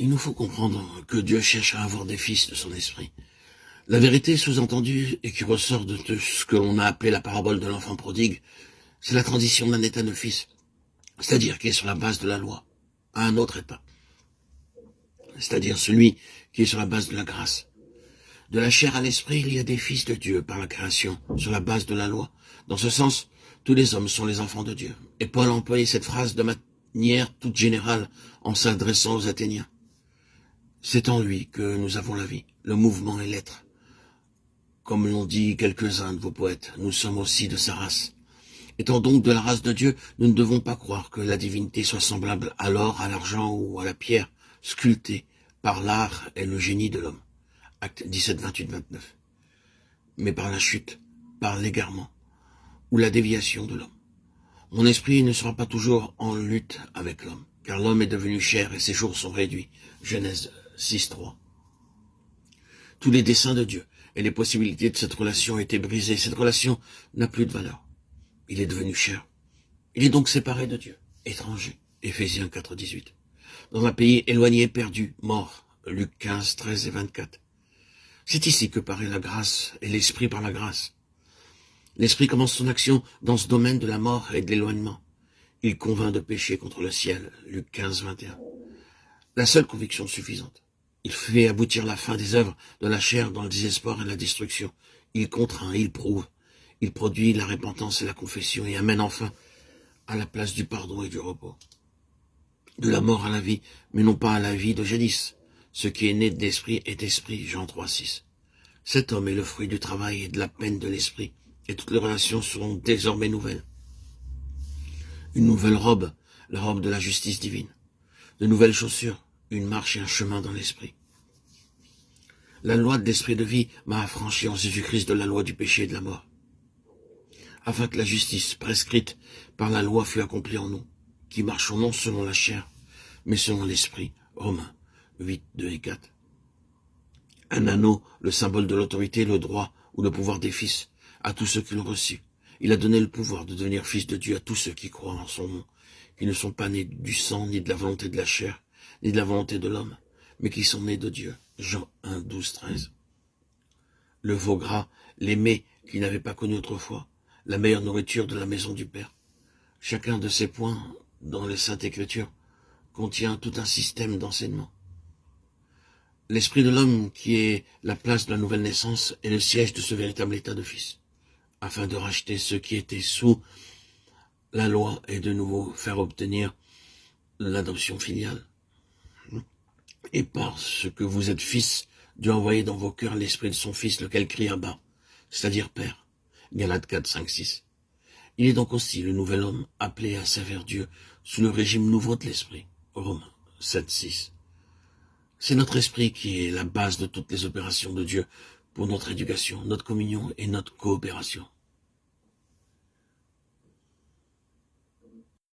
Il nous faut comprendre que Dieu cherche à avoir des fils de son esprit. La vérité sous-entendue et qui ressort de ce que l'on a appelé la parabole de l'enfant prodigue, c'est la transition d'un état de fils, c'est-à-dire qui est sur la base de la loi, à un autre état, c'est-à-dire celui qui est sur la base de la grâce. De la chair à l'esprit, il y a des fils de Dieu par la création, sur la base de la loi. Dans ce sens, tous les hommes sont les enfants de Dieu. Et Paul a employé cette phrase de manière toute générale en s'adressant aux Athéniens. C'est en lui que nous avons la vie, le mouvement et l'être. Comme l'ont dit quelques-uns de vos poètes, nous sommes aussi de sa race. Étant donc de la race de Dieu, nous ne devons pas croire que la divinité soit semblable à l'or, à l'argent ou à la pierre, sculptée par l'art et le génie de l'homme. Acte 17, 28, 29. Mais par la chute, par l'égarement ou la déviation de l'homme. Mon esprit ne sera pas toujours en lutte avec l'homme, car l'homme est devenu chair et ses jours sont réduits. Genèse 6, 3. Tous les desseins de Dieu et les possibilités de cette relation ont été brisées. Cette relation n'a plus de valeur. Il est devenu chair. Il est donc séparé de Dieu, étranger. Éphésiens 4, 18. Dans un pays éloigné, perdu, mort. Luc 15, 13 et 24. C'est ici que paraît la grâce et l'esprit par la grâce. L'esprit commence son action dans ce domaine de la mort et de l'éloignement. Il convainc de pécher contre le ciel. Luc 15, 21. La seule conviction suffisante. Il fait aboutir la fin des œuvres de la chair dans le désespoir et la destruction. Il contraint, il prouve. Il produit la repentance et la confession et amène enfin à la place du pardon et du repos. De la mort à la vie, mais non pas à la vie de jadis. Ce qui est né de l'esprit est esprit, Jean 3, 6. Cet homme est le fruit du travail et de la peine de l'esprit, et toutes les relations seront désormais nouvelles. Une nouvelle robe, la robe de la justice divine. De nouvelles chaussures, une marche et un chemin dans l'esprit. La loi de l'esprit de vie m'a affranchi en Jésus-Christ de la loi du péché et de la mort, afin que la justice prescrite par la loi fût accomplie en nous, qui marchons non selon la chair, mais selon l'esprit. Romains 8, 2 et 4. Un anneau, le symbole de l'autorité, le droit ou le pouvoir des fils, à tous ceux qui l'ont reçu. Il a donné le pouvoir de devenir fils de Dieu à tous ceux qui croient en son nom, qui ne sont pas nés du sang, ni de la volonté de la chair, ni de la volonté de l'homme, mais qui sont nés de Dieu. Jean 1, 12, 13. Le veau gras, les mets qui n'avaient pas connu autrefois, la meilleure nourriture de la maison du Père. Chacun de ces points, dans les Saintes Écritures, contient tout un système d'enseignement. L'esprit de l'homme, qui est la place de la nouvelle naissance, est le siège de ce véritable état de fils, afin de racheter ceux qui étaient sous la loi et de nouveau faire obtenir l'adoption filiale. Et parce que vous êtes fils, Dieu a envoyé dans vos cœurs l'esprit de son Fils, lequel crie à bas, c'est-à-dire Père. Galates 4, 5, 6. Il est donc aussi le nouvel homme appelé à servir Dieu sous le régime nouveau de l'esprit. Romains 7, 6. C'est notre esprit qui est la base de toutes les opérations de Dieu pour notre éducation, notre communion et notre coopération.